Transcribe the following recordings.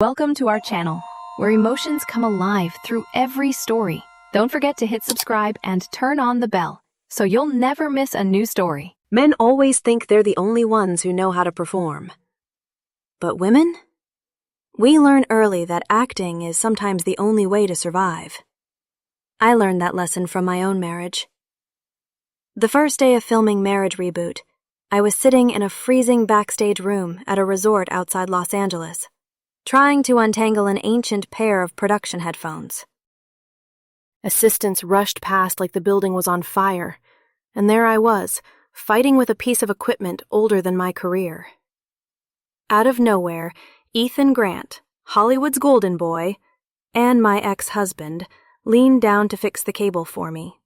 Welcome to our channel, where emotions come alive through every story. Don't forget to hit subscribe and turn on the bell, so you'll never miss a new story. Men always think they're the only ones who know how to perform. But women? We learn early that acting is sometimes the only way to survive. I learned that lesson from my own marriage. The first day of filming Marriage Reboot, I was sitting in a freezing backstage room at a resort outside Los Angeles, trying to untangle an ancient pair of production headphones. Assistants rushed past like the building was on fire, and there I was, fighting with a piece of equipment older than my career. Out of nowhere, Ethan Grant, Hollywood's golden boy, and my ex-husband leaned down to fix the cable for me.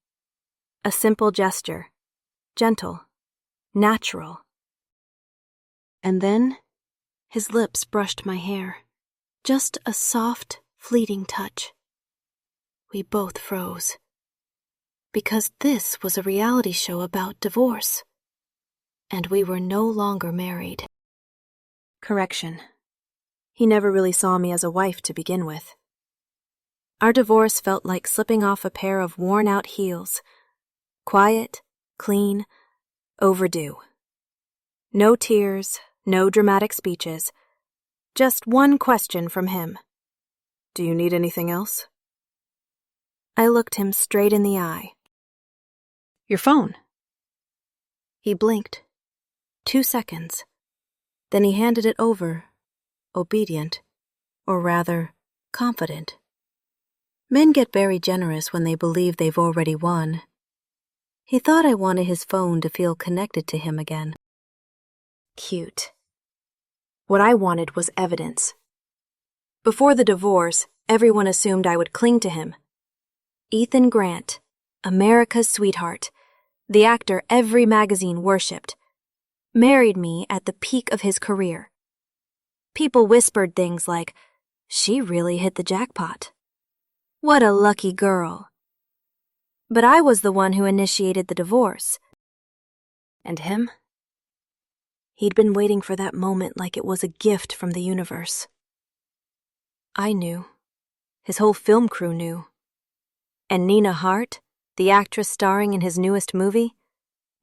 A simple gesture, gentle, natural. And then, his lips brushed my hair. Just a soft, fleeting touch. We both froze. Because this was a reality show about divorce. And we were no longer married. Correction. He never really saw me as a wife to begin with. Our divorce felt like slipping off a pair of worn-out heels. Quiet, clean, overdue. No tears, no dramatic speeches. Just one question from him. Do you need anything else? I looked him straight in the eye. Your phone. He blinked. 2 seconds. Then he handed it over, obedient, or rather, confident. Men get very generous when they believe they've already won. He thought I wanted his phone to feel connected to him again. Cute. What I wanted was evidence. Before the divorce, everyone assumed I would cling to him. Ethan Grant, America's sweetheart, the actor every magazine worshipped, married me at the peak of his career. People whispered things like, "She really hit the jackpot. What a lucky girl." But I was the one who initiated the divorce. And him? He'd been waiting for that moment like it was a gift from the universe. I knew. His whole film crew knew. And Nina Hart, the actress starring in his newest movie,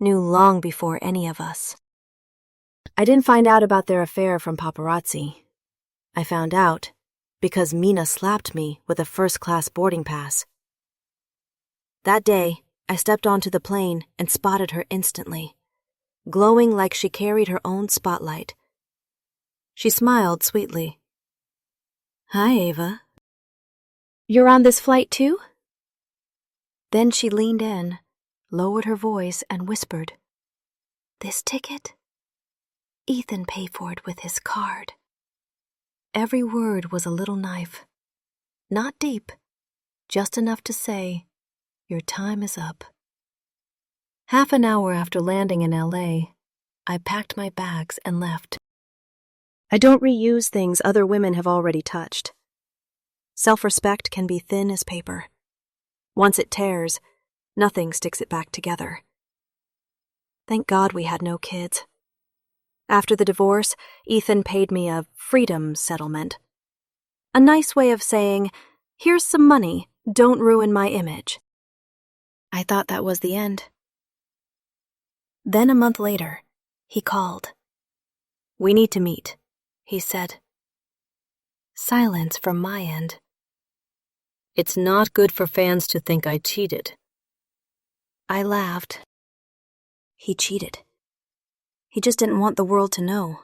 knew long before any of us. I didn't find out about their affair from paparazzi. I found out because Mina slapped me with a first-class boarding pass. That day, I stepped onto the plane and spotted her instantly, glowing like she carried her own spotlight. She smiled sweetly. Hi, Ava. You're on this flight too? Then she leaned in, lowered her voice, and whispered, This ticket? Ethan paid for it with his card. Every word was a little knife. Not deep, just enough to say, Your time is up. Half an hour after landing in LA, I packed my bags and left. I don't reuse things other women have already touched. Self-respect can be thin as paper. Once it tears, nothing sticks it back together. Thank God we had no kids. After the divorce, Ethan paid me a freedom settlement. A nice way of saying, here's some money, don't ruin my image. I thought that was the end. Then a month later, he called. We need to meet, he said. Silence from my end. It's not good for fans to think I cheated. I laughed. He cheated. He just didn't want the world to know.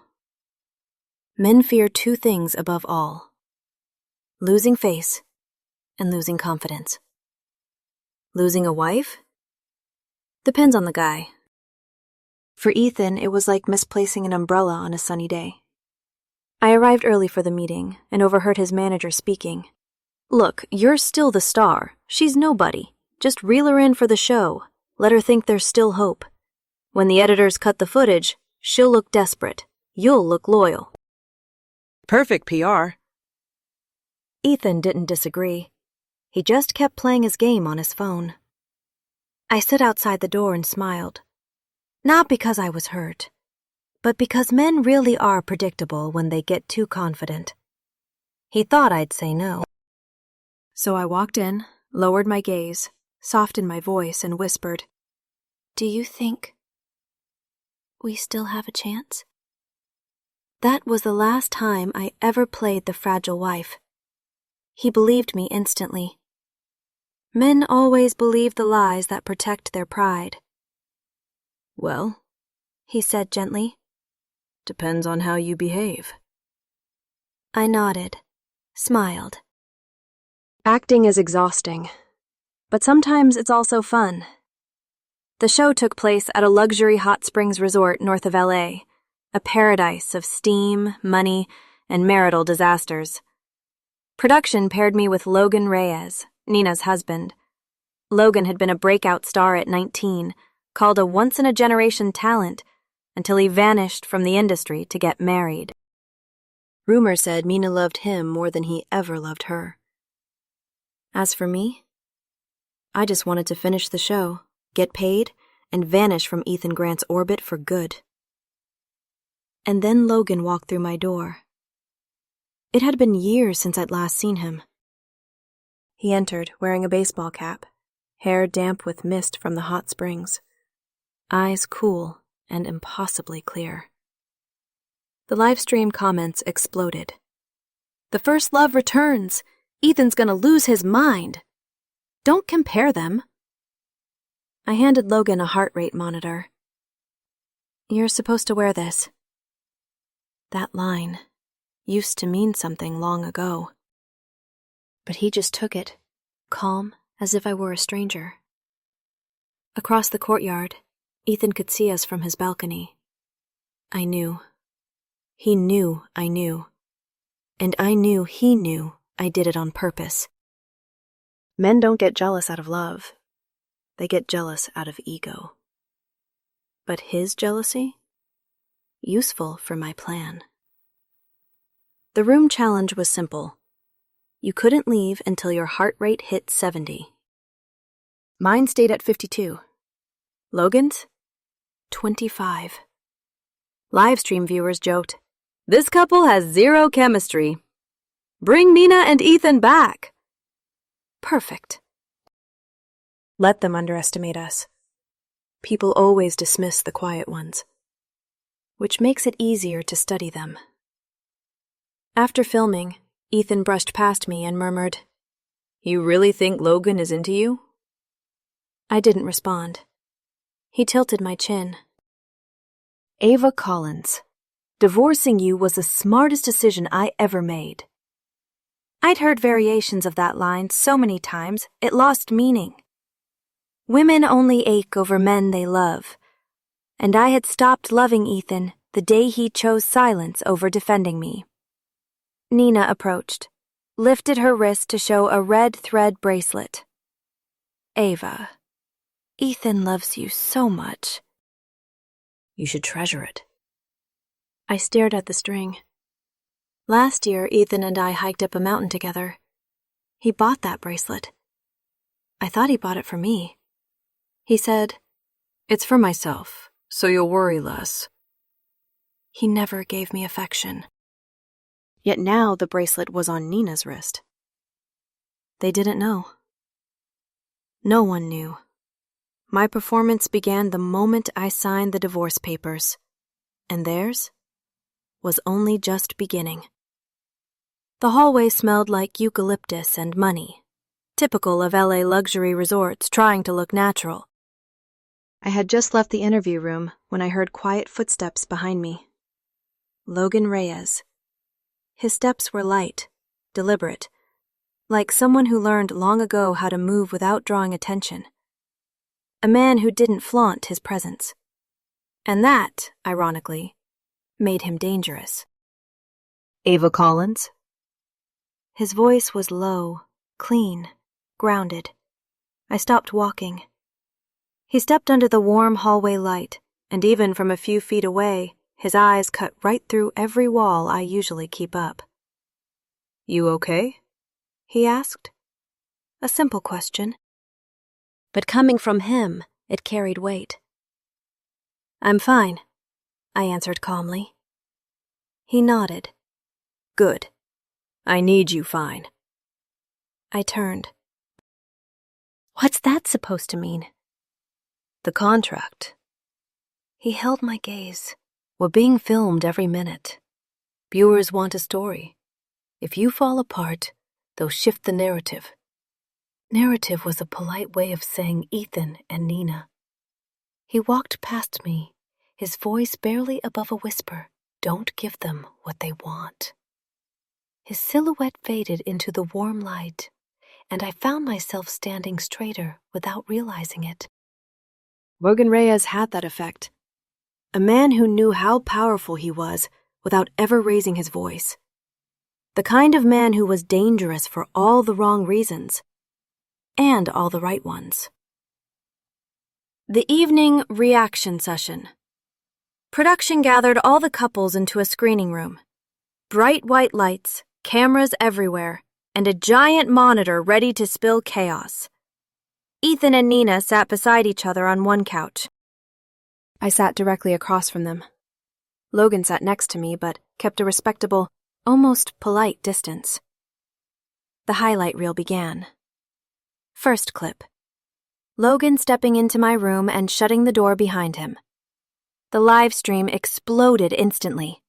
Men fear 2 things above all: losing face and losing confidence. Losing a wife? Depends on the guy. For Ethan, it was like misplacing an umbrella on a sunny day. I arrived early for the meeting and overheard his manager speaking. Look, you're still the star. She's nobody. Just reel her in for the show. Let her think there's still hope. When the editors cut the footage, she'll look desperate. You'll look loyal. Perfect PR. Ethan didn't disagree. He just kept playing his game on his phone. I stood outside the door and smiled. Not because I was hurt, but because men really are predictable when they get too confident. He thought I'd say no. So I walked in, lowered my gaze, softened my voice, and whispered, "Do you think we still have a chance?" That was the last time I ever played the fragile wife. He believed me instantly. Men always believe the lies that protect their pride. "Well," he said gently, "depends on how you behave." I nodded, smiled. Acting is exhausting, but sometimes it's also fun. The show took place at a luxury hot springs resort north of LA, a paradise of steam, money, and marital disasters. Production paired me with Logan Reyes, Nina's husband. Logan had been a breakout star at 19, called a once-in-a-generation talent, until he vanished from the industry to get married. Rumor said Nina loved him more than he ever loved her. As for me, I just wanted to finish the show, get paid, and vanish from Ethan Grant's orbit for good. And then Logan walked through my door. It had been years since I'd last seen him. He entered wearing a baseball cap, hair damp with mist from the hot springs, eyes cool and impossibly clear. The livestream comments exploded. "The first love returns! Ethan's gonna lose his mind! Don't compare them!" I handed Logan a heart rate monitor. "You're supposed to wear this." That line used to mean something long ago. But he just took it, calm as if I were a stranger. Across the courtyard, Ethan could see us from his balcony. I knew. He knew I knew. And I knew he knew I did it on purpose. Men don't get jealous out of love. They get jealous out of ego. But his jealousy? Useful for my plan. The room challenge was simple. You couldn't leave until your heart rate hit 70. Mine stayed at 52. Logan's? 25. Livestream viewers joked, "This couple has zero chemistry. Bring Nina and Ethan back." Perfect. Let them underestimate us. People always dismiss the quiet ones, which makes it easier to study them. After filming, Ethan brushed past me and murmured, "You really think Logan is into you?" I didn't respond. He tilted my chin. "Ava Collins, divorcing you was the smartest decision I ever made." I'd heard variations of that line so many times it lost meaning. Women only ache over men they love, and I had stopped loving Ethan the day he chose silence over defending me. Nina approached, lifted her wrist to show a red thread bracelet. "Ava, Ethan loves you so much. You should treasure it." I stared at the string. Last year, Ethan and I hiked up a mountain together. He bought that bracelet. I thought he bought it for me. He said, "It's for myself, so you'll worry less." He never gave me affection. Yet now the bracelet was on Nina's wrist. They didn't know. No one knew. My performance began the moment I signed the divorce papers, and theirs was only just beginning. The hallway smelled like eucalyptus and money, typical of LA luxury resorts trying to look natural. I had just left the interview room when I heard quiet footsteps behind me. Logan Reyes. His steps were light, deliberate, like someone who learned long ago how to move without drawing attention. A man who didn't flaunt his presence. And that, ironically, made him dangerous. "Ava Collins?" His voice was low, clean, grounded. I stopped walking. He stepped under the warm hallway light, and even from a few feet away, his eyes cut right through every wall I usually keep up. "You okay?" he asked. A simple question. But coming from him, it carried weight. "I'm fine," I answered calmly. He nodded. "Good. I need you fine. I turned. What's that supposed to mean? The contract. He held my gaze. We're being filmed every minute. Viewers want a story. If you fall apart, they'll shift the narrative. Narrative was a polite way of saying Ethan and Nina. He walked past me, his voice barely above a whisper. Don't give them what they want. His silhouette faded into the warm light, and I found myself standing straighter without realizing it. Logan Reyes had that effect. A man who knew how powerful he was without ever raising his voice. The kind of man who was dangerous for all the wrong reasons, and all the right ones. The evening reaction session. Production gathered all the couples into a screening room. Bright white lights, cameras everywhere, and a giant monitor ready to spill chaos. Ethan and Nina sat beside each other on one couch. I sat directly across from them. Logan sat next to me, but kept a respectable, almost polite distance. The highlight reel began. First clip. Logan stepping into my room and shutting the door behind him. The live stream exploded instantly.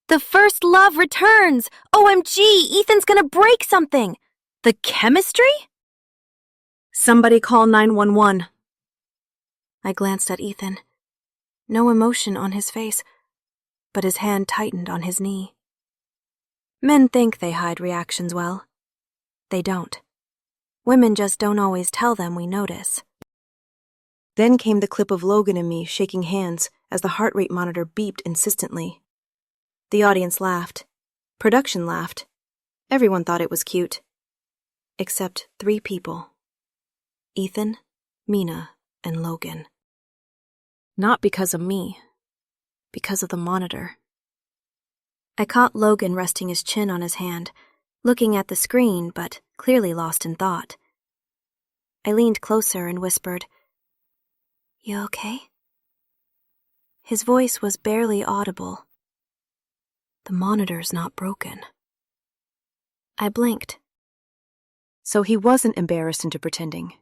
The first love returns! OMG, Ethan's gonna break something! The chemistry? Somebody call 911. I glanced at Ethan. No emotion on his face, but his hand tightened on his knee. Men think they hide reactions well. They don't. Women just don't always tell them we notice. Then came the clip of Logan and me shaking hands as the heart rate monitor beeped insistently. The audience laughed. Production laughed. Everyone thought it was cute. Except 3 people. Ethan, Mina, and Logan. Not because of me. Because of the monitor. I caught Logan resting his chin on his hand, looking at the screen but clearly lost in thought. I leaned closer and whispered, "You okay?" His voice was barely audible. The monitor's not broken. I blinked. So he wasn't embarrassed into pretending.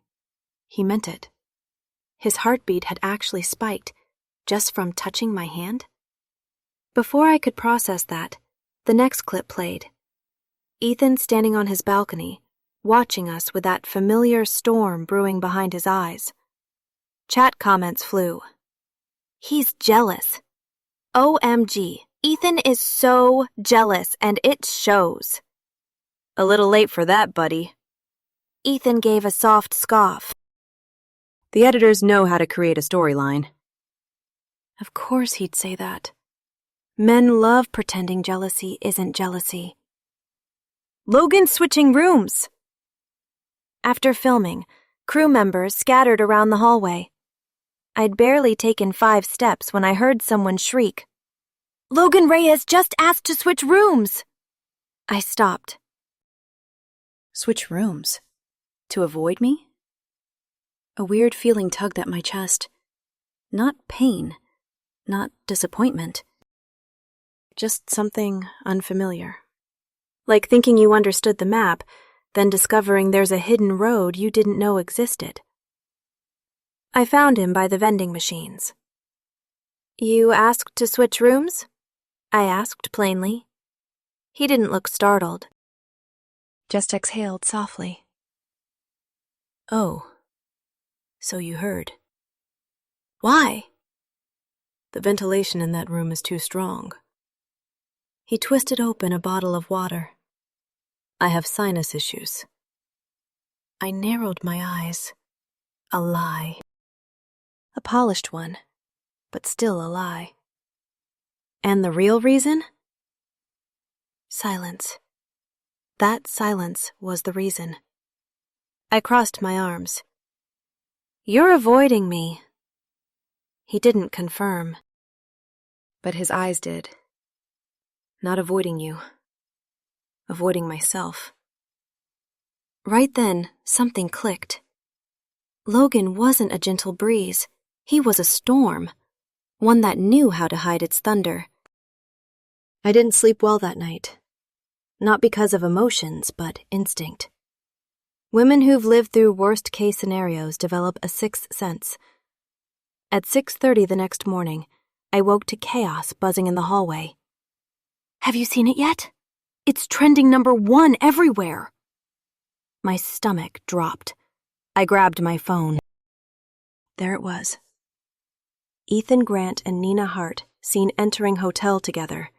He meant it. His heartbeat had actually spiked just from touching my hand. Before I could process that, the next clip played. Ethan standing on his balcony, watching us with that familiar storm brewing behind his eyes. Chat comments flew. He's jealous. OMG, Ethan is so jealous, and it shows. A little late for that, buddy. Ethan gave a soft scoff. The editors know how to create a storyline. Of course he'd say that. Men love pretending jealousy isn't jealousy. Logan's switching rooms. After filming, crew members scattered around the hallway. I'd barely taken 5 steps when I heard someone shriek, "Logan Reyes just asked to switch rooms!" I stopped. Switch rooms? To avoid me? A weird feeling tugged at my chest. Not pain, not disappointment. Just something unfamiliar. Like thinking you understood the map, then discovering there's a hidden road you didn't know existed. I found him by the vending machines. "You asked to switch rooms?" I asked plainly. He didn't look startled. Just exhaled softly. "Oh, so you heard." "Why?" "The ventilation in that room is too strong." He twisted open a bottle of water. "I have sinus issues." I narrowed my eyes. A lie. A polished one, but still a lie. And the real reason? Silence. That silence was the reason. I crossed my arms. "You're avoiding me." He didn't confirm. But his eyes did. Not avoiding you. Avoiding myself. Right then, something clicked. Logan wasn't a gentle breeze. He was a storm. One that knew how to hide its thunder. I didn't sleep well that night. Not because of emotions, but instinct. Women who've lived through worst-case scenarios develop a sixth sense. At 6:30 the next morning, I woke to chaos buzzing in the hallway. "Have you seen it yet? It's trending #1 everywhere." My stomach dropped. I grabbed my phone. There it was. Ethan Grant and Nina Hart seen entering hotel together.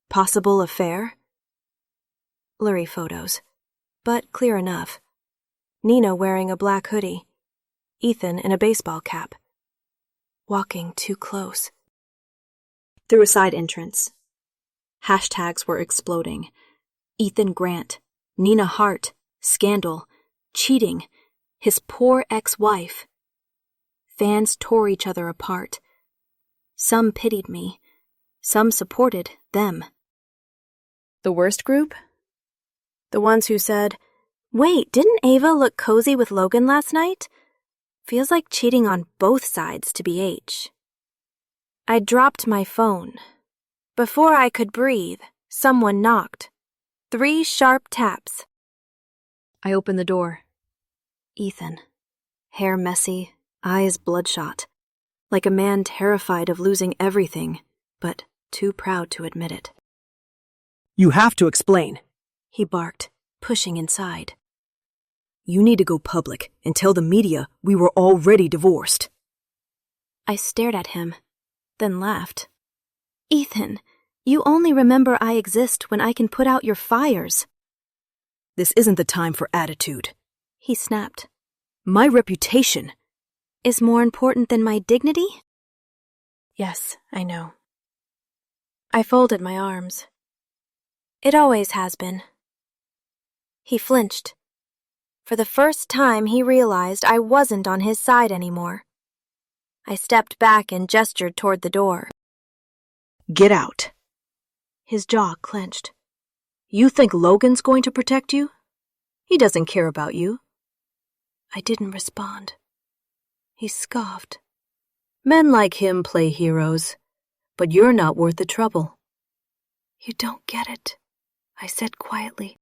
Possible affair? Blurry photos, but clear enough. Nina wearing a black hoodie. Ethan in a baseball cap. Walking too close. Through a side entrance. Hashtags were exploding. Ethan Grant, Nina Hart, scandal, cheating, his poor ex-wife. Fans tore each other apart. Some pitied me. Some supported them. The worst group? The ones who said, "Wait, didn't Ava look cozy with Logan last night? Feels like cheating on both sides to be H." I dropped my phone. Before I could breathe, someone knocked. 3 sharp taps. I opened the door. Ethan. Hair messy, eyes bloodshot. Like a man terrified of losing everything, but too proud to admit it. "You have to explain," he barked, pushing inside. "You need to go public and tell the media we were already divorced." I stared at him, then laughed. "Ethan, you only remember I exist when I can put out your fires." "This isn't the time for attitude," he snapped. "My reputation is more important than my dignity?" Yes, I know. I folded my arms. It always has been. He flinched. For the first time, he realized I wasn't on his side anymore. I stepped back and gestured toward the door. "Get out." His jaw clenched. "You think Logan's going to protect you? He doesn't care about you." I didn't respond. He scoffed. "Men like him play heroes, but you're not worth the trouble." "You don't get it," I said quietly.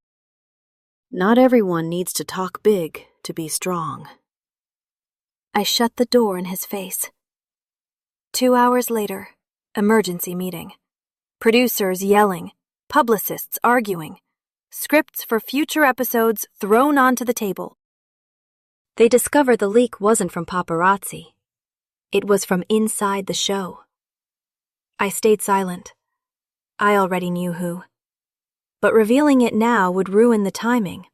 "Not everyone needs to talk big to be strong." I shut the door in his face. 2 hours later, emergency meeting. Producers yelling, publicists arguing, scripts for future episodes thrown onto the table. They discovered the leak wasn't from paparazzi. It was from inside the show. I stayed silent. I already knew who. But revealing it now would ruin the timing.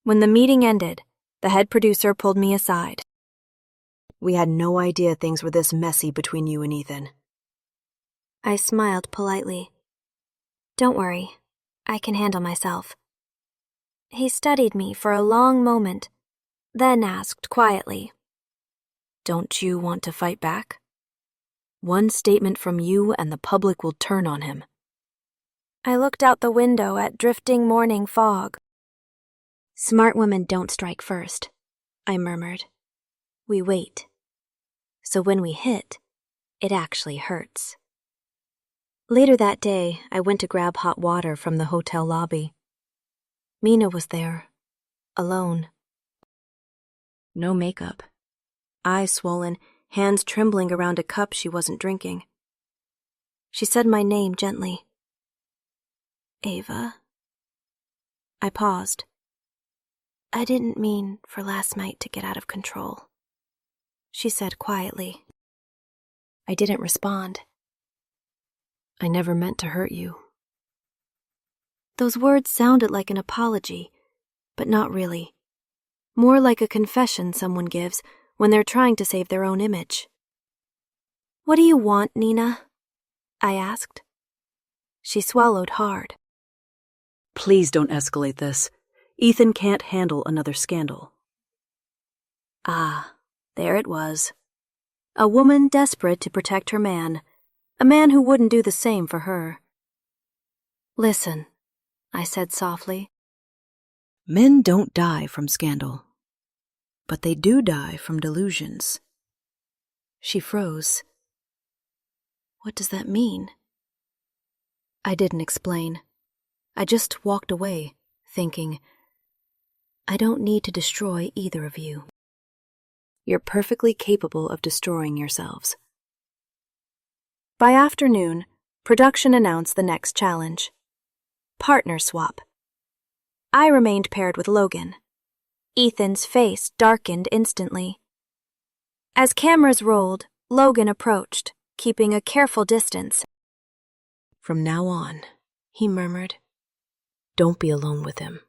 When the meeting ended, the head producer pulled me aside. "We had no idea things were this messy between you and Ethan." I smiled politely. "Don't worry, I can handle myself." He studied me for a long moment, then asked quietly, "Don't you want to fight back? One statement from you and the public will turn on him." I looked out the window at drifting morning fog. "Smart women don't strike first," I murmured. "We wait. So when we hit, it actually hurts." Later that day, I went to grab hot water from the hotel lobby. Mina was there, alone. No makeup. Eyes swollen, hands trembling around a cup she wasn't drinking. She said my name gently. "Ava." I paused. "I didn't mean for last night to get out of control," she said quietly. I didn't respond. "I never meant to hurt you." Those words sounded like an apology, but not really. More like a confession someone gives when they're trying to save their own image. "What do you want, Nina?" I asked. She swallowed hard. "Please don't escalate this. Ethan can't handle another scandal." Ah, there it was. A woman desperate to protect her man, a man who wouldn't do the same for her. "Listen," I said softly. Men don't die from scandal, but they do die from delusions. She froze. What does that mean? I didn't explain. I just walked away, thinking, I don't need to destroy either of you. You're perfectly capable of destroying yourselves. By afternoon, production announced the next challenge. Partner swap. I remained paired with Logan. Ethan's face darkened instantly. As cameras rolled, Logan approached, keeping a careful distance. From now on, he murmured, don't be alone with him.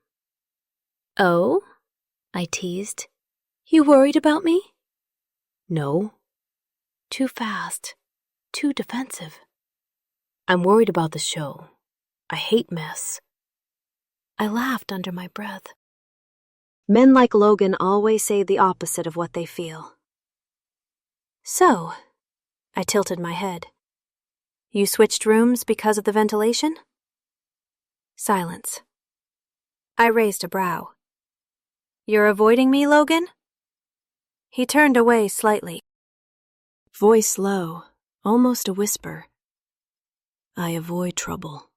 Oh? I teased. You worried about me? No. Too fast. Too defensive. I'm worried about the show. I hate mess. I laughed under my breath. Men like Logan always say the opposite of what they feel. So, I tilted my head. You switched rooms because of the ventilation? Silence. I raised a brow. You're avoiding me, Logan? He turned away slightly. Voice low, almost a whisper. I avoid trouble.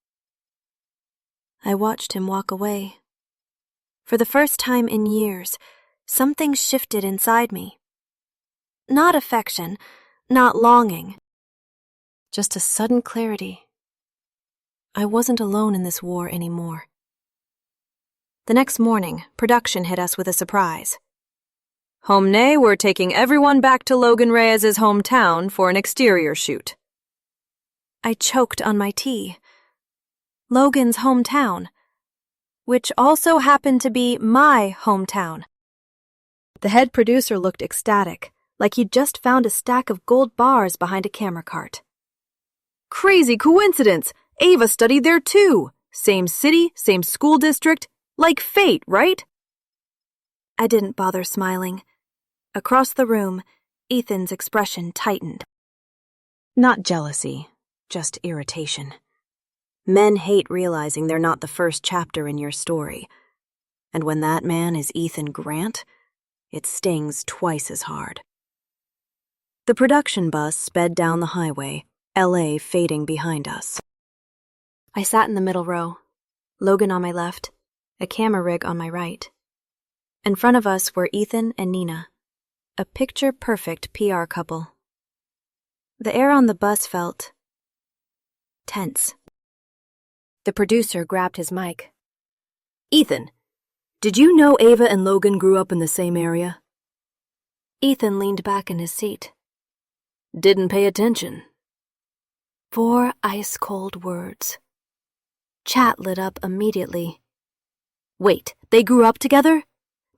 I watched him walk away. For the first time in years, something shifted inside me. Not affection, not longing. Just a sudden clarity. I wasn't alone in this war anymore. The next morning, production hit us with a surprise. Homne, we're taking everyone back to Logan Reyes's hometown for an exterior shoot. I choked on my tea. Logan's hometown, which also happened to be my hometown. The head producer looked ecstatic, like he'd just found a stack of gold bars behind a camera cart. Crazy coincidence! Ava studied there too! Same city, same school district, like fate, right? I didn't bother smiling. Across the room, Ethan's expression tightened. Not jealousy, just irritation. Men hate realizing they're not the first chapter in your story. And when that man is Ethan Grant, it stings twice as hard. The production bus sped down the highway, LA fading behind us. I sat in the middle row, Logan on my left, a camera rig on my right. In front of us were Ethan and Nina, a picture-perfect PR couple. The air on the bus felt tense. The producer grabbed his mic. Ethan, did you know Ava and Logan grew up in the same area? Ethan leaned back in his seat. Didn't pay attention. 4 ice-cold words. Chat lit up immediately. Wait, they grew up together?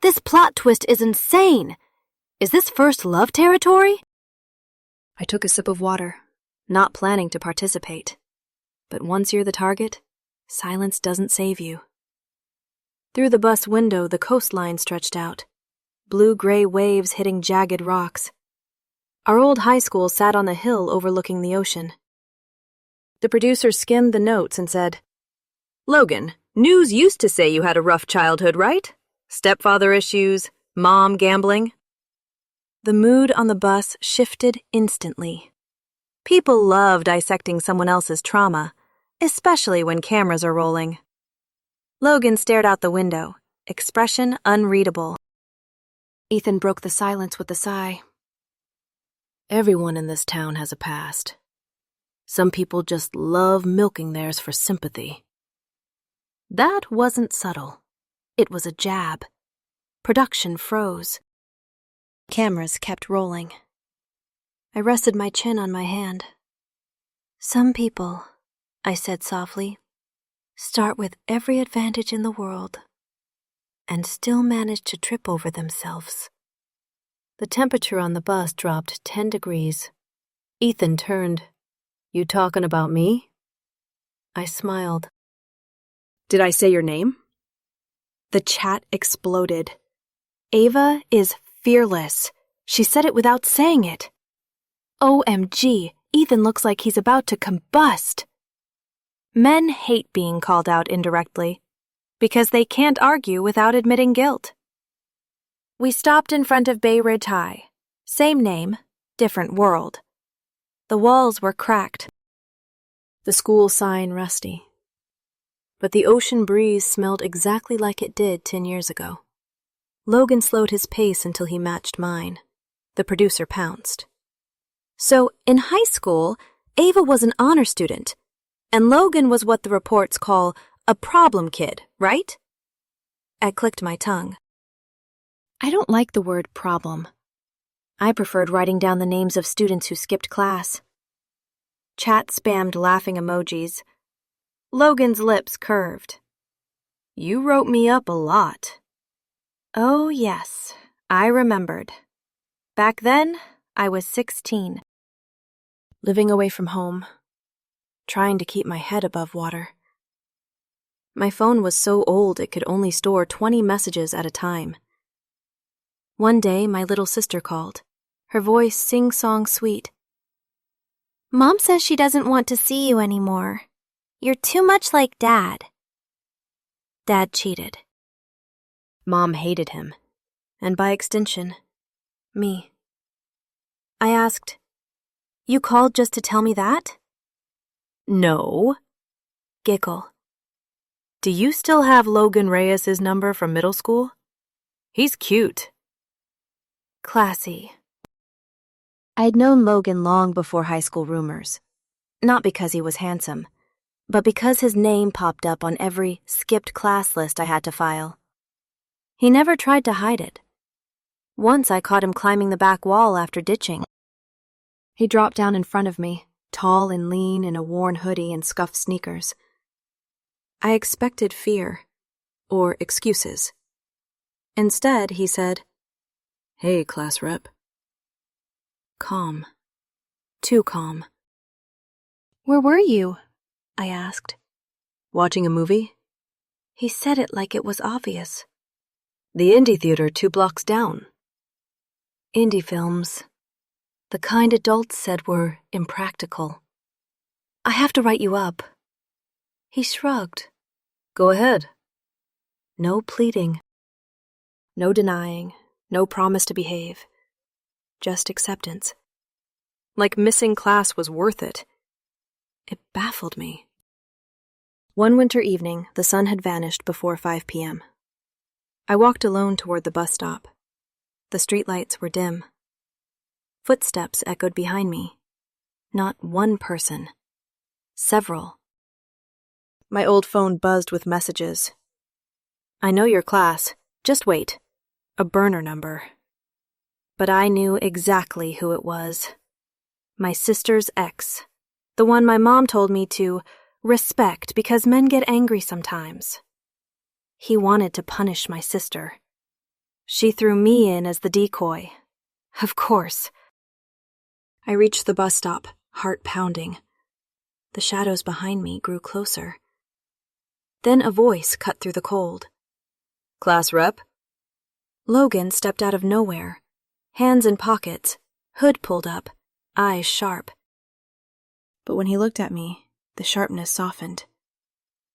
This plot twist is insane! Is this first love territory? I took a sip of water, not planning to participate. But once you're the target, silence doesn't save you. Through the bus window, the coastline stretched out, blue-gray waves hitting jagged rocks. Our old high school sat on a hill overlooking the ocean. The producer skimmed the notes and said, Logan, news used to say you had a rough childhood, right? Stepfather issues, mom gambling. The mood on the bus shifted instantly. People love dissecting someone else's trauma, especially when cameras are rolling. Logan stared out the window, expression unreadable. Ethan broke the silence with a sigh. Everyone in this town has a past. Some people just love milking theirs for sympathy. That wasn't subtle. It was a jab. Production froze. Cameras kept rolling. I rested my chin on my hand. Some people, I said softly, start with every advantage in the world and still manage to trip over themselves. The temperature on the bus dropped 10 degrees. Ethan turned. You talking about me? I smiled. Did I say your name? The chat exploded. Ava is fearless. She said it without saying it. OMG, Ethan looks like he's about to combust. Men hate being called out indirectly because they can't argue without admitting guilt. We stopped in front of Bay Ridge High. Same name, different world. The walls were cracked. The school sign rusty. but the ocean breeze smelled exactly like it did 10 years ago. Logan slowed his pace until he matched mine. The producer pounced. So, in high school, Ava was an honor student, and Logan was what the reports call a problem kid, right? I clicked my tongue. I don't like the word problem. I preferred writing down the names of students who skipped class. Chat spammed laughing emojis. Logan's lips curved. You wrote me up a lot. Oh, yes, I remembered. Back then, I was 16. Living away from home, trying to keep my head above water. My phone was so old it could only store 20 messages at a time. One day, my little sister called, her voice sing-song sweet. Mom says she doesn't want to see you anymore. You're too much like Dad. Dad cheated. Mom hated him, and by extension, me. I asked, You called just to tell me that? No. Giggle. Do you still have Logan Reyes's number from middle school? He's cute. Classy. I'd known Logan long before high school rumors. Not because he was handsome, but because his name popped up on every skipped class list I had to file. He never tried to hide it. Once I caught him climbing the back wall after ditching. He dropped down in front of me, tall and lean in a worn hoodie and scuffed sneakers. I expected fear, or excuses. Instead, he said, Hey, class rep. Calm. Too calm. Where were you? I asked. Watching a movie? He said it like it was obvious. The indie theater 2 blocks down. Indie films. The kind adults said were impractical. I have to write you up. He shrugged. Go ahead. No pleading. No denying. No promise to behave. Just acceptance. Like missing class was worth it. It baffled me. One winter evening, the sun had vanished before 5 p.m. I walked alone toward the bus stop. The streetlights were dim. Footsteps echoed behind me. Not one person. Several. My old phone buzzed with messages. I know your class. Just wait. A burner number. But I knew exactly who it was. My sister's ex. The one my mom told me to respect because men get angry sometimes. He wanted to punish my sister. She threw me in as the decoy. Of course. I reached the bus stop, heart pounding. The shadows behind me grew closer. Then a voice cut through the cold. Class rep? Logan stepped out of nowhere. Hands in pockets, hood pulled up, eyes sharp. But when he looked at me, the sharpness softened.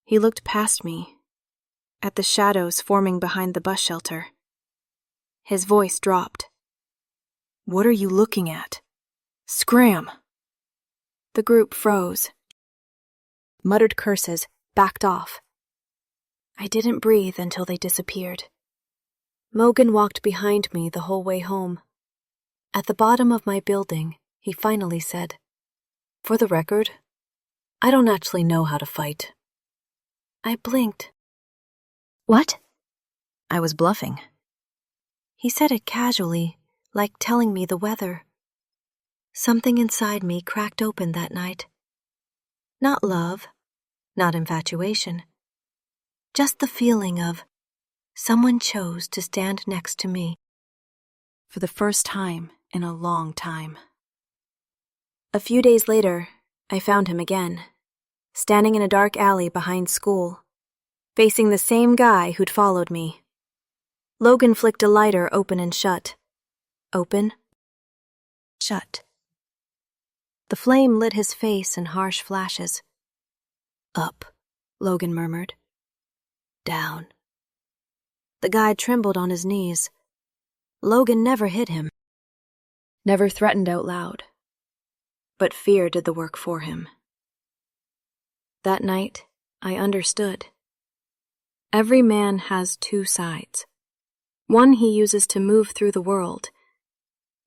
He looked past me, at the shadows forming behind the bus shelter. His voice dropped. What are you looking at? Scram! The group froze. Muttered curses, backed off. I didn't breathe until they disappeared. Mogan walked behind me the whole way home. At the bottom of my building, he finally said, For the record, I don't actually know how to fight. I blinked. What? I was bluffing. He said it casually, like telling me the weather. Something inside me cracked open that night. Not love, not infatuation. Just the feeling of someone chose to stand next to me. For the first time in a long time. A few days later, I found him again, standing in a dark alley behind school, facing the same guy who'd followed me. Logan flicked a lighter open and shut. Open. Shut. The flame lit his face in harsh flashes. Up, Logan murmured. Down. The guy trembled on his knees. Logan never hit him. Never threatened out loud. But fear did the work for him. That night, I understood. Every man has two sides. One he uses to move through the world,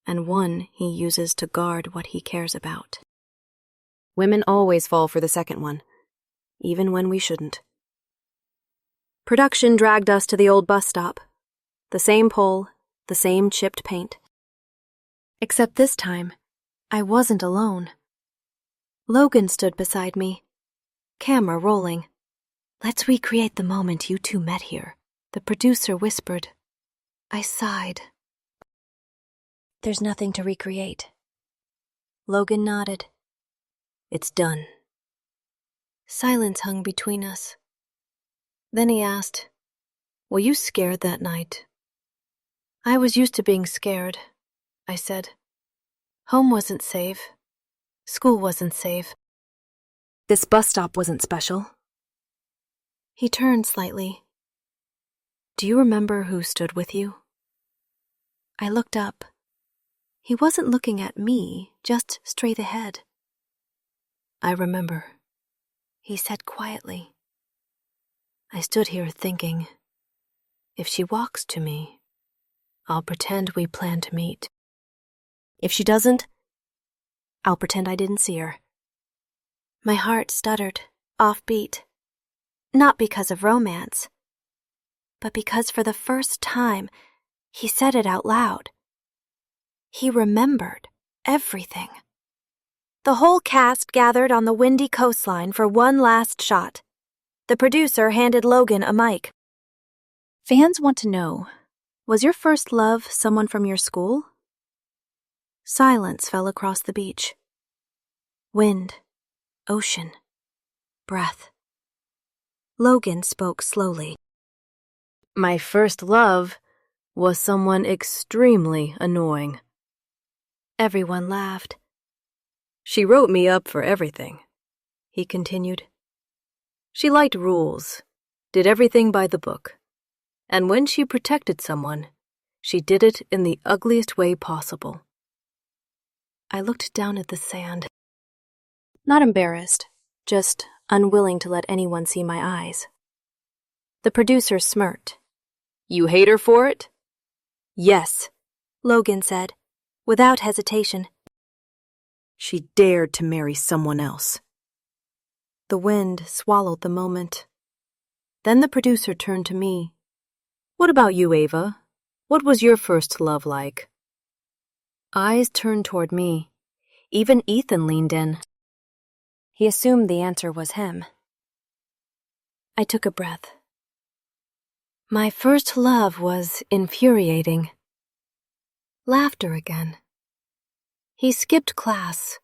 and one he uses to guard what he cares about. Women always fall for the second one, even when we shouldn't. Production dragged us to the old bus stop. The same pole, the same chipped paint. Except this time, I wasn't alone. Logan stood beside me, camera rolling. "Let's recreate the moment you two met here," the producer whispered. I sighed. "There's nothing to recreate." Logan nodded. "It's done." Silence hung between us. Then he asked, "Were you scared that night?" "I was used to being scared," I said. "Home wasn't safe. School wasn't safe. This bus stop wasn't special." He turned slightly. "Do you remember who stood with you?" I looked up. He wasn't looking at me, just straight ahead. "I remember," he said quietly. "I stood here thinking, if she walks to me, I'll pretend we plan to meet. If she doesn't, I'll pretend I didn't see her." My heart stuttered, offbeat. Not because of romance, but because for the first time, he said it out loud. He remembered everything. The whole cast gathered on the windy coastline for one last shot. The producer handed Logan a mic. "Fans want to know, was your first love someone from your school?" Silence fell across the beach. Wind, ocean, breath. Logan spoke slowly. "My first love was someone extremely annoying." Everyone laughed. "She wrote me up for everything," he continued. "She liked rules, did everything by the book. And when she protected someone, she did it in the ugliest way possible." I looked down at the sand. Not embarrassed, just unwilling to let anyone see my eyes. The producer smirked. "You hate her for it?" "Yes," Logan said, without hesitation. "She dared to marry someone else." The wind swallowed the moment. Then the producer turned to me. "What about you, Ava? What was your first love like?" Eyes turned toward me. Even Ethan leaned in. He assumed the answer was him. I took a breath. My first love was infuriating. Laughter again. He skipped class,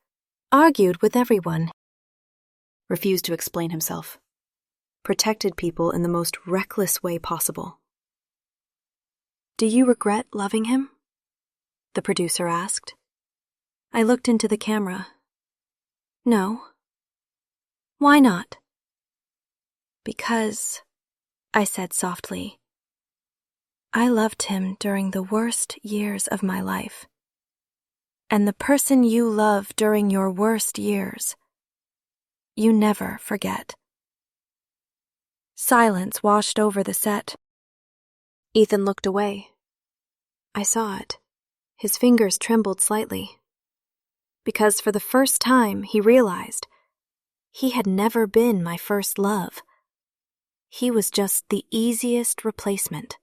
argued with everyone, refused to explain himself, protected people in the most reckless way possible. "Do you regret loving him?" the producer asked. I looked into the camera. "No." "Why not?" "Because," I said softly, "I loved him during the worst years of my life. And the person you love during your worst years, you never forget." Silence washed over the set. Ethan looked away. I saw it. His fingers trembled slightly. Because for the first time, he realized he had never been my first love. He was just the easiest replacement.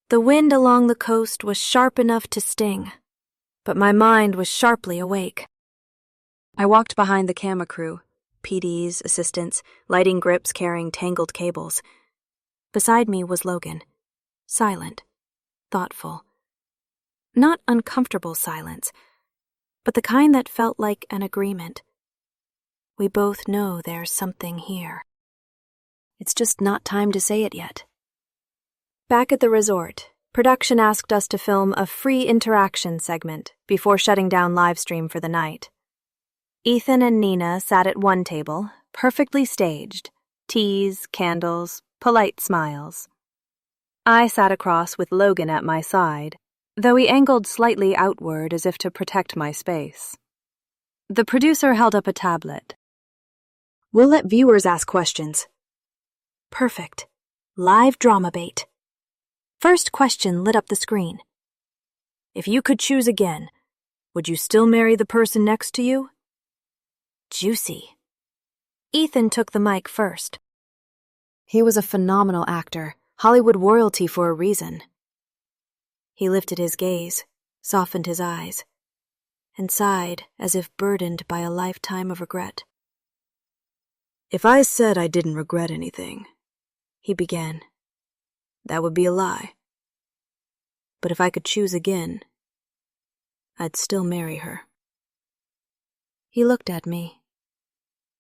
The wind along the coast was sharp enough to sting, but my mind was sharply awake. I walked behind the camera crew, PDs, assistants, lighting grips carrying tangled cables. Beside me was Logan, silent, thoughtful. Not uncomfortable silence, but the kind that felt like an agreement. We both know there's something here. It's just not time to say it yet. Back at the resort, production asked us to film a free interaction segment before shutting down livestream for the night. Ethan and Nina sat at one table, perfectly staged, teas, candles, polite smiles. I sat across with Logan at my side, though he angled slightly outward as if to protect my space. The producer held up a tablet. We'll let viewers ask questions. Perfect. Live drama bait. First question lit up the screen. If you could choose again, would you still marry the person next to you? Juicy. Ethan took the mic first. He was a phenomenal actor, Hollywood royalty for a reason. He lifted his gaze, softened his eyes, and sighed as if burdened by a lifetime of regret. If I said I didn't regret anything, he began, that would be a lie. But if I could choose again, I'd still marry her. He looked at me,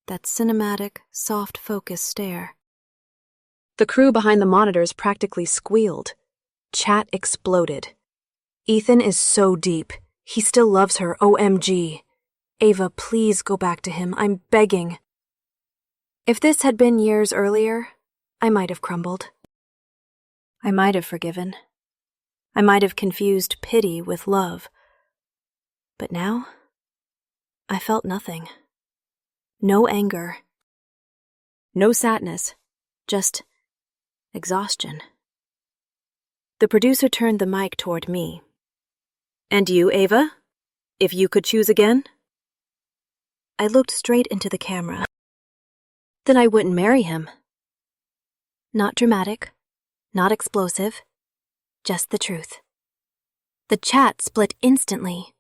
that cinematic, soft-focused stare. The crew behind the monitors practically squealed. Chat exploded. Ethan is so deep. He still loves her, OMG. Ava, please go back to him. I'm begging. If this had been years earlier, I might have crumbled. I might have forgiven. I might have confused pity with love. But now, I felt nothing. No anger. No sadness. Just exhaustion. The producer turned the mic toward me. And you, Ava? If you could choose again? I looked straight into the camera. Then I wouldn't marry him. Not dramatic, not explosive, just the truth. The chat split instantly.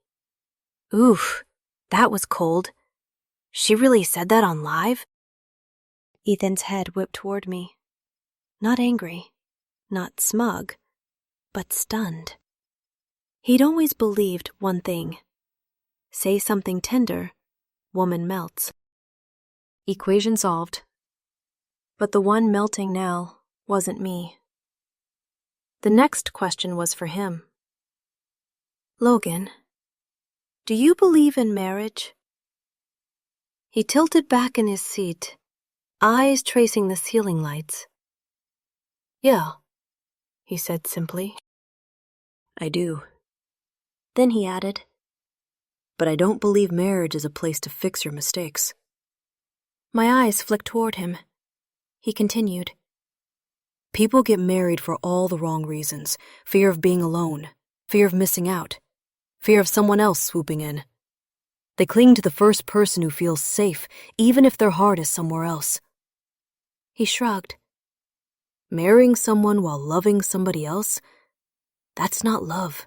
Oof, that was cold. She really said that on live? Ethan's head whipped toward me. Not angry, not smug, but stunned. He'd always believed one thing. Say something tender, woman melts. Equation solved. But the one melting now wasn't me. The next question was for him. Logan, do you believe in marriage? He tilted back in his seat, eyes tracing the ceiling lights. Yeah, he said simply. I do. Then he added, but I don't believe marriage is a place to fix your mistakes. My eyes flicked toward him. He continued. People get married for all the wrong reasons. Fear of being alone, fear of missing out, fear of someone else swooping in. They cling to the first person who feels safe, even if their heart is somewhere else. He shrugged. Marrying someone while loving somebody else? That's not love.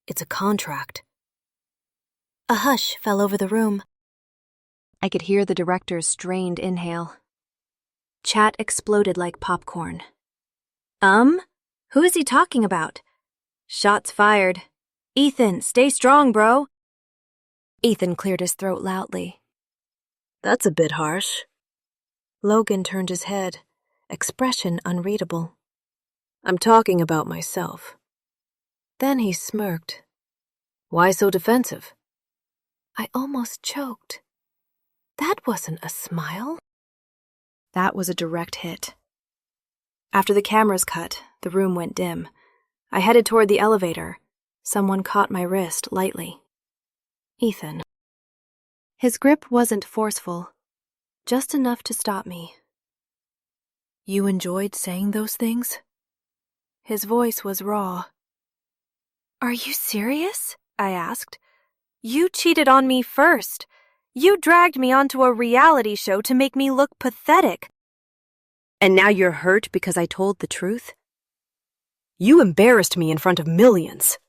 It's a contract. A hush fell over the room. I could hear the director's strained inhale. Chat exploded like popcorn. Who is he talking about? Shots fired. Ethan, stay strong, bro. Ethan cleared his throat loudly. That's a bit harsh. Logan turned his head, expression unreadable. I'm talking about myself. Then he smirked. Why so defensive? I almost choked. That wasn't a smile. That was a direct hit. After the cameras cut, the room went dim. I headed toward the elevator. Someone caught my wrist lightly. Ethan. His grip wasn't forceful, just enough to stop me. You enjoyed saying those things? His voice was raw. Are you serious? I asked. You cheated on me first. You dragged me onto a reality show to make me look pathetic. And now you're hurt because I told the truth? You embarrassed me in front of millions,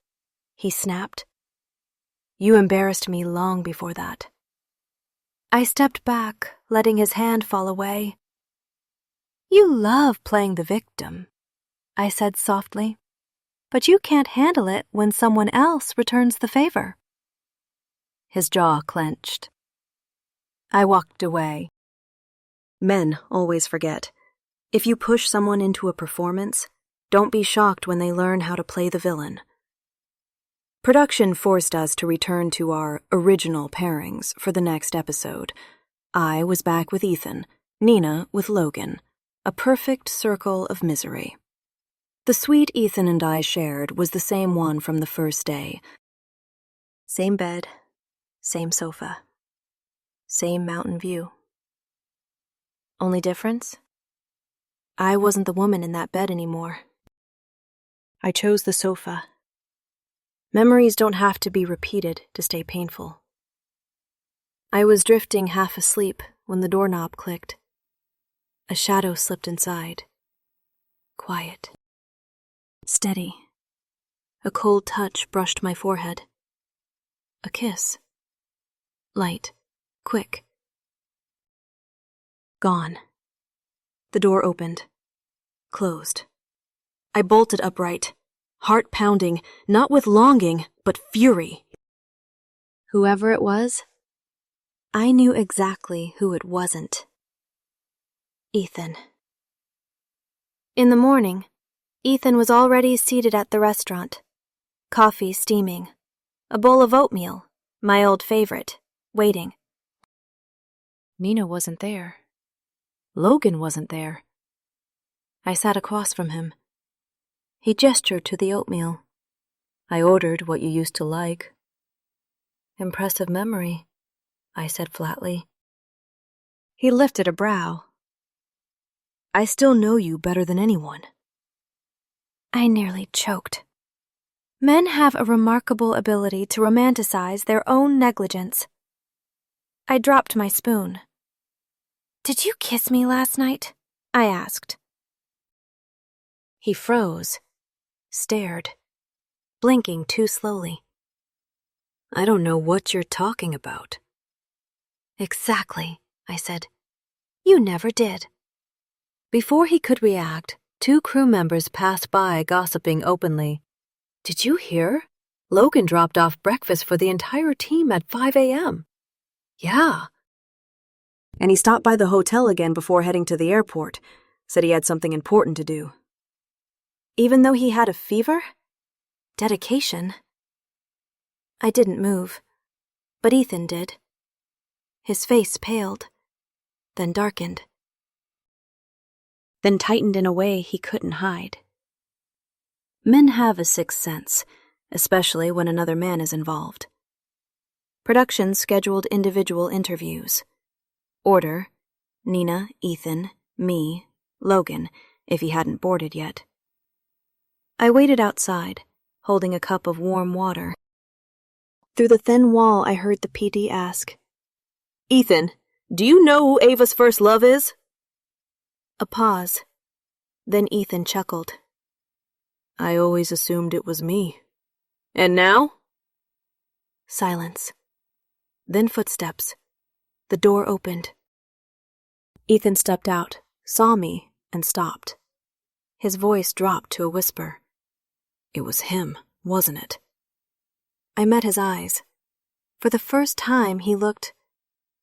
he snapped. You embarrassed me long before that. I stepped back, letting his hand fall away. You love playing the victim, I said softly, but you can't handle it when someone else returns the favor. His jaw clenched. I walked away. Men always forget. If you push someone into a performance, don't be shocked when they learn how to play the villain. Production forced us to return to our original pairings for the next episode. I was back with Ethan, Nina with Logan, a perfect circle of misery. The suite Ethan and I shared was the same one from the first day. Same bed, same sofa, same mountain view. Only difference? I wasn't the woman in that bed anymore. I chose the sofa. Memories don't have to be repeated to stay painful. I was drifting half asleep when the doorknob clicked. A shadow slipped inside. Quiet. Steady. A cold touch brushed my forehead. A kiss. Light. Quick. Gone. The door opened. Closed. I bolted upright, heart pounding, not with longing, but fury. Whoever it was, I knew exactly who it wasn't. Ethan. In the morning, Ethan was already seated at the restaurant. Coffee steaming. A bowl of oatmeal, my old favorite, waiting. Nina wasn't there. Logan wasn't there. I sat across from him. He gestured to the oatmeal. I ordered what you used to like. Impressive memory, I said flatly. He lifted a brow. I still know you better than anyone. I nearly choked. Men have a remarkable ability to romanticize their own negligence. I dropped my spoon. Did you kiss me last night? I asked. He froze, stared, blinking too slowly. I don't know what you're talking about. Exactly, I said. You never did. Before he could react, 2 crew members passed by gossiping openly. Did you hear? Logan dropped off breakfast for the entire team at 5 a.m. Yeah. And he stopped by the hotel again before heading to the airport. Said he had something important to do. Even though he had a fever? Dedication. I didn't move, but Ethan did. His face paled, then darkened, then tightened in a way he couldn't hide. Men have a sixth sense, especially when another man is involved. Production scheduled individual interviews. Order: Nina, Ethan, me, Logan, if he hadn't boarded yet. I waited outside, holding a cup of warm water. Through the thin wall, I heard the PD ask, Ethan, do you know who Ava's first love is? A pause. Then Ethan chuckled. I always assumed it was me. And now? Silence. Then footsteps. The door opened. Ethan stepped out, saw me, and stopped. His voice dropped to a whisper. It was him, wasn't it? I met his eyes. For the first time, he looked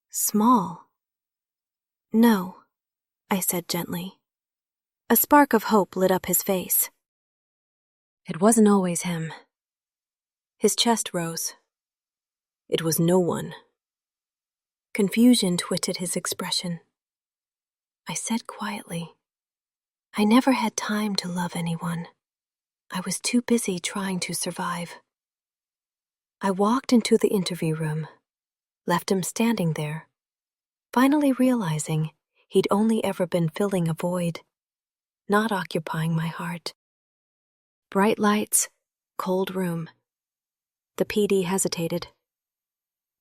small. No, I said gently. A spark of hope lit up his face. It wasn't always him. His chest rose. It was no one. Confusion twitted his expression. I said quietly, I never had time to love anyone. I was too busy trying to survive. I walked into the interview room, left him standing there, finally realizing he'd only ever been filling a void, not occupying my heart. Bright lights, cold room. The PD hesitated.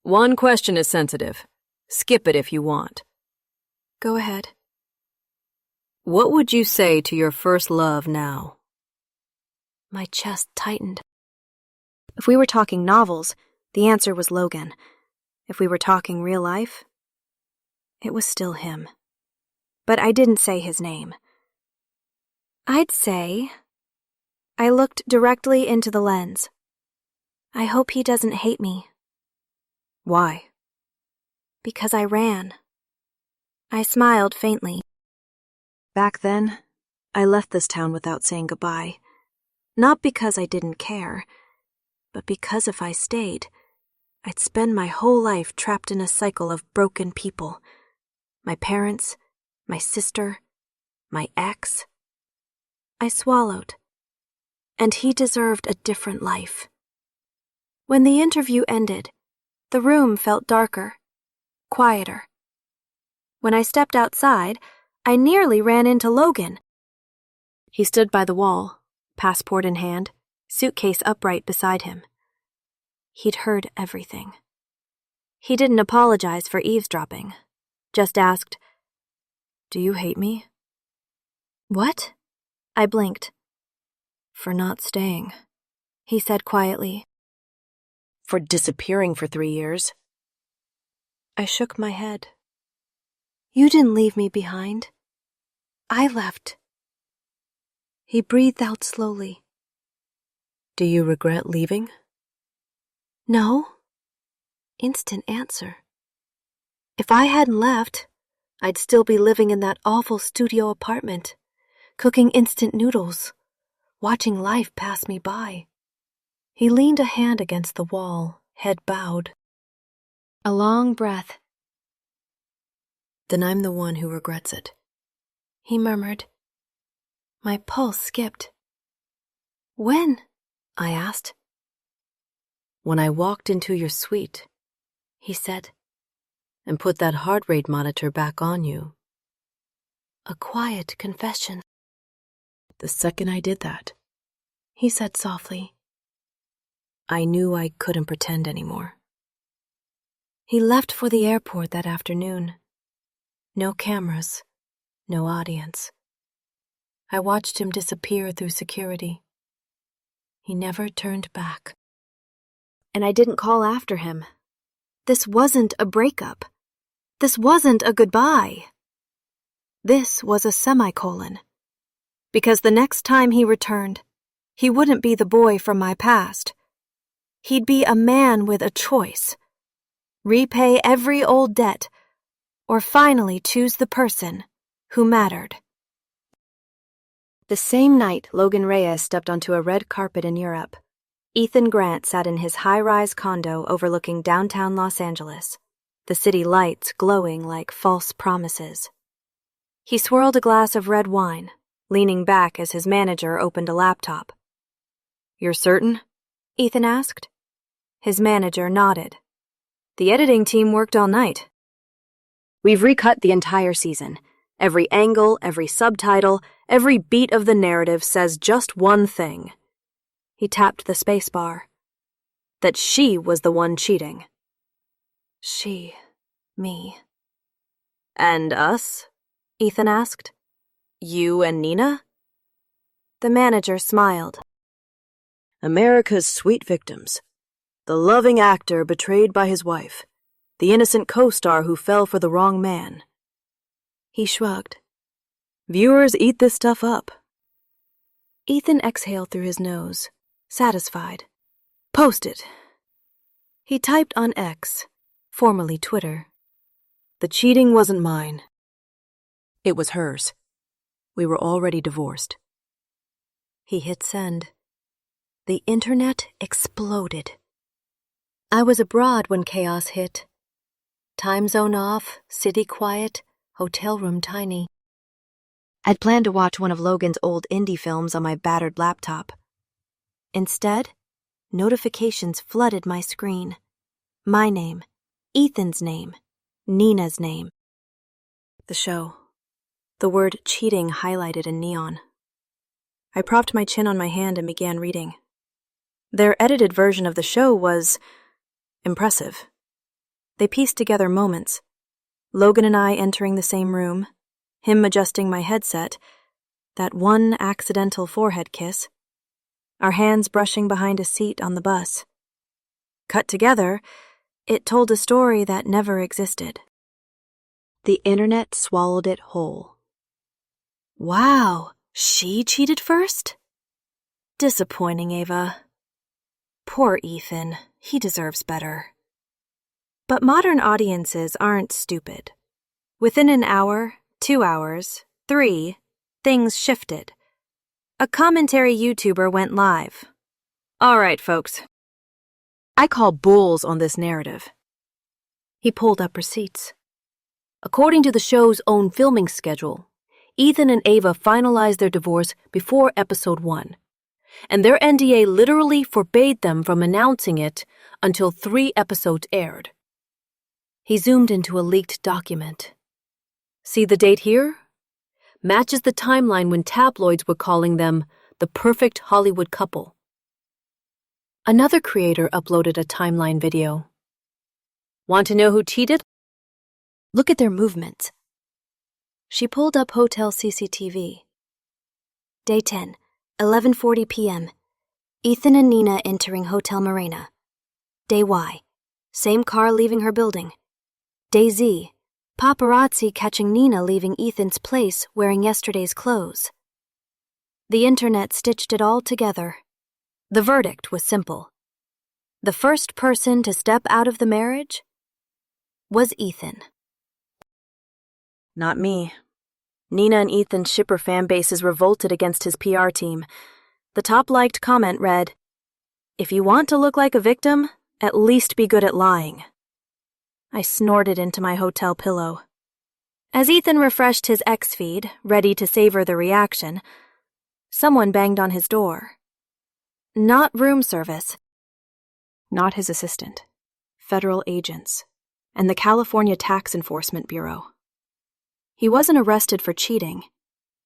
One question is sensitive. Skip it if you want. Go ahead. What would you say to your first love now? My chest tightened. If we were talking novels, the answer was Logan. If we were talking real life, it was still him. But I didn't say his name. I'd say... I looked directly into the lens. I hope he doesn't hate me. Why? Because I ran. I smiled faintly. Back then, I left this town without saying goodbye. Not because I didn't care, but because if I stayed, I'd spend my whole life trapped in a cycle of broken people. My parents, my sister, my ex. I swallowed. And he deserved a different life. When the interview ended, the room felt darker, quieter. When I stepped outside, I nearly ran into Logan. He stood by the wall, passport in hand, suitcase upright beside him. He'd heard everything. He didn't apologize for eavesdropping, just asked, "Do you hate me?" "What?" I blinked. "For not staying," he said quietly. For disappearing for 3 years. I shook my head. "You didn't leave me behind. I left." He breathed out slowly. Do you regret leaving? "No." Instant answer. If I hadn't left, I'd still be living in that awful studio apartment, cooking instant noodles, watching life pass me by. He leaned a hand against the wall, head bowed. A long breath. Then I'm the one who regrets it. He murmured. My pulse skipped. "When?" I asked. When I walked into your suite, He said. and put that heart rate monitor back on you. A quiet confession. The second I did that, He said softly. I knew I couldn't pretend anymore. He left for the airport that afternoon. No cameras, no audience. I watched him disappear through security. He never turned back. And I didn't call after him. This wasn't a breakup. This wasn't a goodbye. This was a semicolon. Because the next time he returned, he wouldn't be the boy from my past. He'd be a man with a choice. Repay every old debt, or finally choose the person who mattered. The same night Logan Reyes stepped onto a red carpet in Europe, Ethan Grant sat in his high-rise condo overlooking downtown Los Angeles, the city lights glowing like false promises. He swirled a glass of red wine, leaning back as his manager opened a laptop. "You're certain?" Ethan asked. His manager nodded. "The editing team worked all night. We've recut the entire season. Every angle, every subtitle, every beat of the narrative says just one thing." He tapped the space bar. That she was the one cheating. She, me. "And us?" Ethan asked. "You and Nina?" The manager smiled. America's sweet victims. The loving actor betrayed by his wife. The innocent co-star who fell for the wrong man. He shrugged. Viewers eat this stuff up. Ethan exhaled through his nose, satisfied. "Post it." He typed on X, formerly Twitter. The cheating wasn't mine. It was hers. We were already divorced. He hit send. The internet exploded. I was abroad when chaos hit. Time zone off, city quiet, hotel room tiny. I'd planned to watch one of Logan's old indie films on my battered laptop. Instead, notifications flooded my screen. My name, Ethan's name, Nina's name. The show. The word cheating highlighted in neon. I propped my chin on my hand and began reading. Their edited version of the show was impressive. They pieced together moments. Logan and I entering the same room, him adjusting my headset, that one accidental forehead kiss, our hands brushing behind a seat on the bus. Cut together, it told a story that never existed. The internet swallowed it whole. Wow, she cheated first? Disappointing, Ava. Poor Ethan, he deserves better. But modern audiences aren't stupid. Within an hour, 2 hours, 3, things shifted. A commentary YouTuber went live. "All right, folks. I call bulls on this narrative." He pulled up receipts. According to the show's own filming schedule, Ethan and Ava finalized their divorce before episode 1, and their NDA literally forbade them from announcing it until 3 episodes aired. He zoomed into a leaked document. See the date here? Matches the timeline when tabloids were calling them the perfect Hollywood couple. Another creator uploaded a timeline video. Want to know who cheated? Look at their movements. She pulled up hotel CCTV. Day 10, 11:40 p.m. Ethan and Nina entering Hotel Morena. Day Y, same car leaving her building. Day Z, paparazzi catching Nina leaving Ethan's place wearing yesterday's clothes. The internet stitched it all together. The verdict was simple. The first person to step out of the marriage was Ethan. Not me. Nina and Ethan's shipper fan bases revolted against his PR team. The top liked comment read, "If you want to look like a victim, at least be good at lying." I snorted into my hotel pillow. As Ethan refreshed his X feed, ready to savor the reaction, someone banged on his door. Not room service. Not his assistant. Federal agents. And the California Tax Enforcement Bureau. He wasn't arrested for cheating.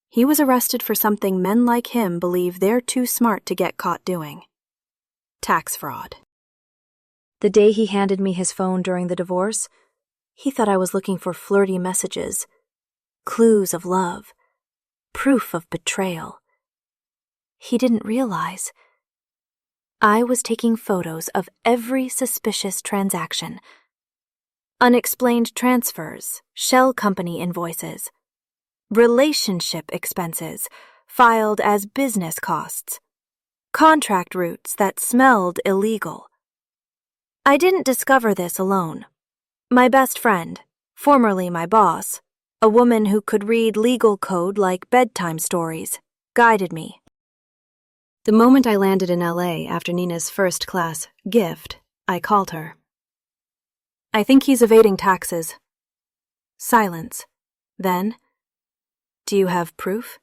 He was arrested for something men like him believe they're too smart to get caught doing. Tax fraud. The day he handed me his phone during the divorce, he thought I was looking for flirty messages, clues of love, proof of betrayal. He didn't realize I was taking photos of every suspicious transaction. Unexplained transfers, shell company invoices, relationship expenses filed as business costs, contract routes that smelled illegal. I didn't discover this alone. My best friend, formerly my boss, a woman who could read legal code like bedtime stories, guided me. The moment I landed in LA after Nina's first-class gift, I called her. "I think he's evading taxes." Silence. Then, "Do you have proof?"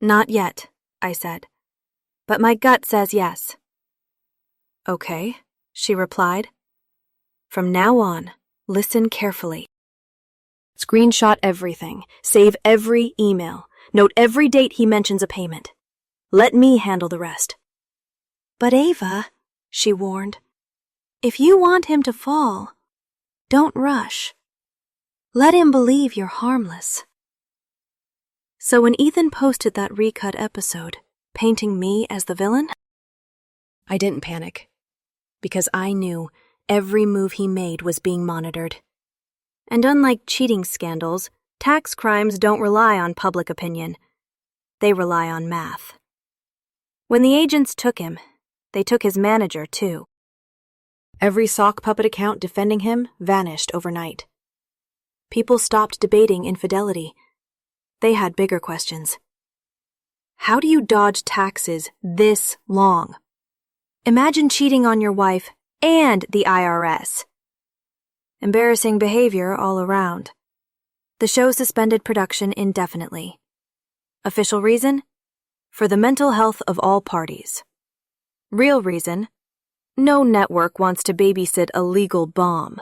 "Not yet," I said, "but my gut says yes." "Okay," she replied. "From now on, listen carefully. Screenshot everything, save every email, note every date he mentions a payment. Let me handle the rest." "But Ava," she warned, "if you want him to fall, don't rush. Let him believe you're harmless." So when Ethan posted that recut episode, painting me as the villain, I didn't panic, because I knew every move he made was being monitored. And unlike cheating scandals, tax crimes don't rely on public opinion. They rely on math. When the agents took him, they took his manager too. Every sock puppet account defending him vanished overnight. People stopped debating infidelity. They had bigger questions. How do you dodge taxes this long? Imagine cheating on your wife and the IRS. Embarrassing behavior all around. The show suspended production indefinitely. Official reason? For the mental health of all parties. Real reason? No network wants to babysit a legal bomb.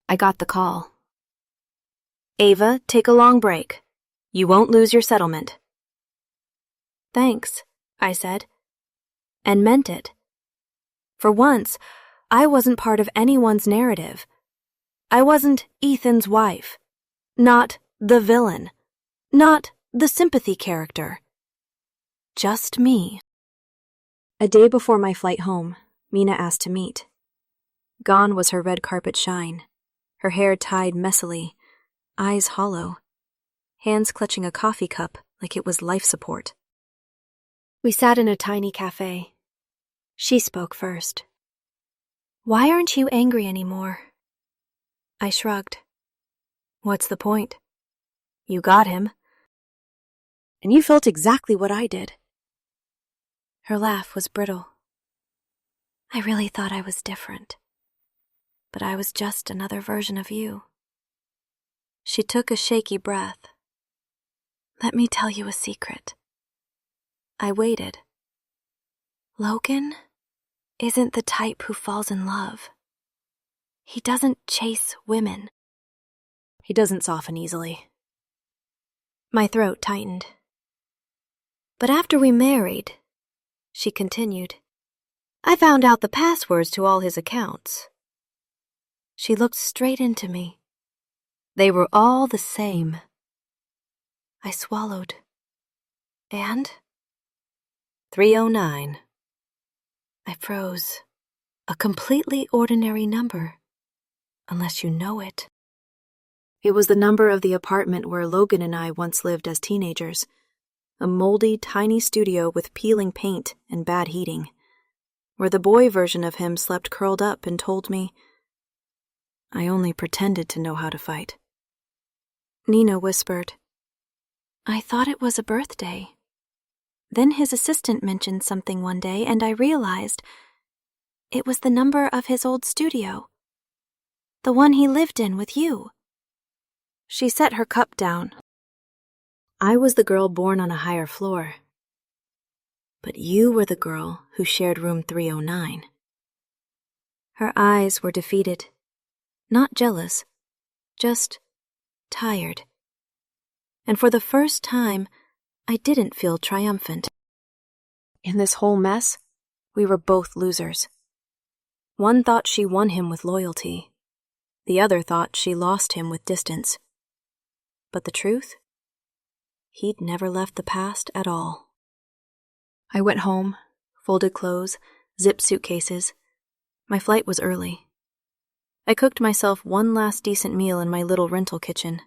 I got the call. "Ava, take a long break. You won't lose your settlement." "Thanks," I said, and meant it. For once, I wasn't part of anyone's narrative. I wasn't Ethan's wife, not the villain, not the sympathy character. Just me. A day before my flight home, Mina asked to meet. Gone was her red carpet shine, her hair tied messily, eyes hollow, hands clutching a coffee cup like it was life support. We sat in a tiny cafe. She spoke first. "Why aren't you angry anymore?" I shrugged. "What's the point? You got him. And you felt exactly what I did." Her laugh was brittle. "I really thought I was different. But I was just another version of you." She took a shaky breath. "Let me tell you a secret." I waited. Logan isn't the type who falls in love. He doesn't chase women. He doesn't soften easily. My throat tightened. But after we married, she continued, I found out the passwords to all his accounts. She looked straight into me. They were all the same. I swallowed. And? 309. I froze. A completely ordinary number. Unless you know it. It was the number of the apartment where Logan and I once lived as teenagers. A moldy, tiny studio with peeling paint and bad heating. Where the boy version of him slept curled up and told me, I only pretended to know how to fight. Nina whispered, I thought it was a birthday. Then his assistant mentioned something one day, and I realized it was the number of his old studio. The one he lived in with you. She set her cup down. I was the girl born on a higher floor. But you were the girl who shared room 309. Her eyes were defeated. Not jealous, just tired. And for the first time, I didn't feel triumphant. In this whole mess, we were both losers. One thought she won him with loyalty. The other thought she lost him with distance. But the truth? He'd never left the past at all. I went home, folded clothes, zipped suitcases. My flight was early. I cooked myself one last decent meal in my little rental kitchen.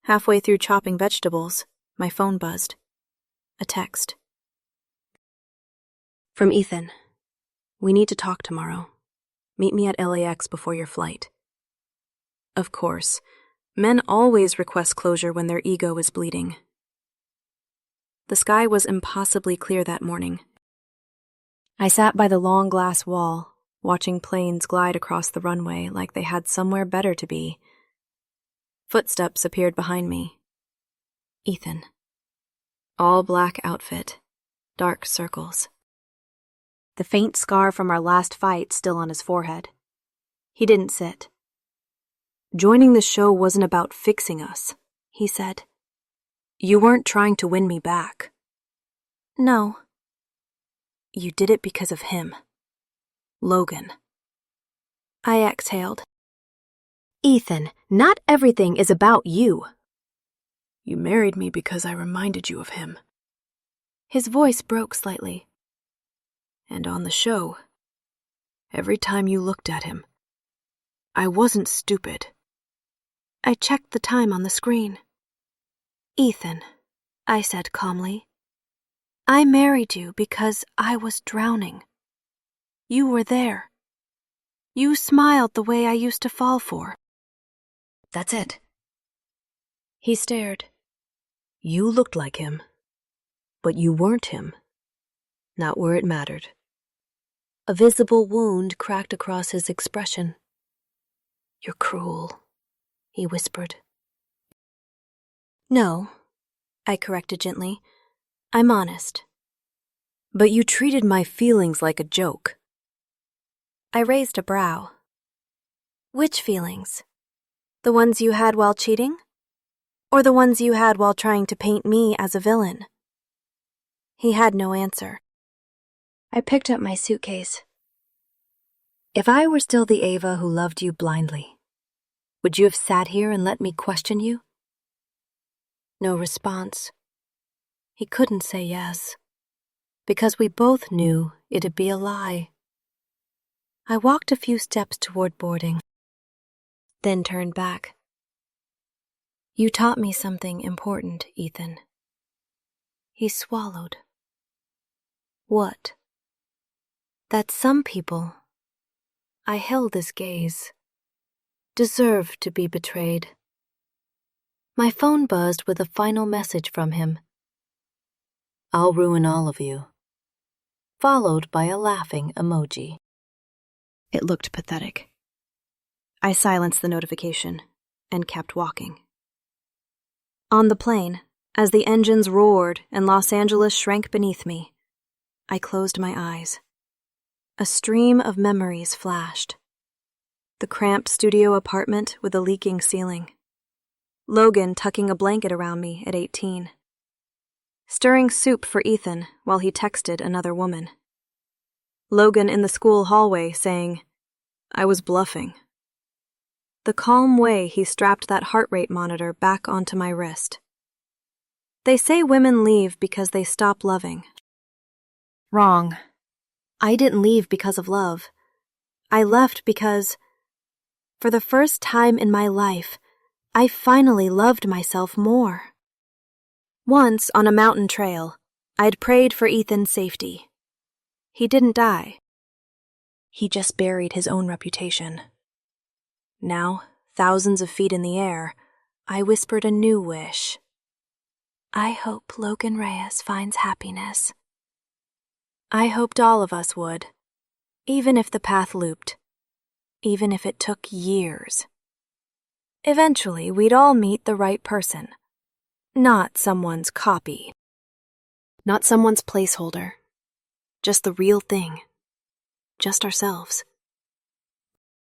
Halfway through chopping vegetables, my phone buzzed. A text. From Ethan. We need to talk tomorrow. Meet me at LAX before your flight. Of course, men always request closure when their ego is bleeding. The sky was impossibly clear that morning. I sat by the long glass wall, watching planes glide across the runway like they had somewhere better to be. Footsteps appeared behind me. Ethan. All black outfit, dark circles. The faint scar from our last fight still on his forehead. He didn't sit. Joining the show wasn't about fixing us, he said. You weren't trying to win me back. No. You did it because of him. Logan. I exhaled. Ethan, not everything is about you. You married me because I reminded you of him. His voice broke slightly. And on the show, every time you looked at him, I wasn't stupid. I checked the time on the screen. Ethan, I said calmly, I married you because I was drowning. You were there. You smiled the way I used to fall for. That's it. He stared. You looked like him, but you weren't him. Not where it mattered. A visible wound cracked across his expression. You're cruel, he whispered. No, I corrected gently. I'm honest. But you treated my feelings like a joke. I raised a brow. Which feelings? The ones you had while cheating? Or the ones you had while trying to paint me as a villain? He had no answer. I picked up my suitcase. If I were still the Ava who loved you blindly, would you have sat here and let me question you? No response. He couldn't say yes, because we both knew it'd be a lie. I walked a few steps toward boarding, then turned back. You taught me something important, Ethan. He swallowed. What? That some people, I held his gaze, deserve to be betrayed. My phone buzzed with a final message from him. I'll ruin all of you. Followed by a laughing emoji. It looked pathetic. I silenced the notification and kept walking. On the plane, as the engines roared and Los Angeles shrank beneath me, I closed my eyes. A stream of memories flashed. The cramped studio apartment with a leaking ceiling. Logan tucking a blanket around me at 18. Stirring soup for Ethan while he texted another woman. Logan in the school hallway saying, "I was bluffing." The calm way he strapped that heart rate monitor back onto my wrist. They say women leave because they stop loving. Wrong. I didn't leave because of love. I left because, for the first time in my life, I finally loved myself more. Once on a mountain trail, I'd prayed for Ethan's safety. He didn't die. He just buried his own reputation. Now, thousands of feet in the air, I whispered a new wish. I hope Logan Reyes finds happiness. I hoped all of us would, even if the path looped, even if it took years. Eventually, we'd all meet the right person, not someone's copy, not someone's placeholder, just the real thing, just ourselves.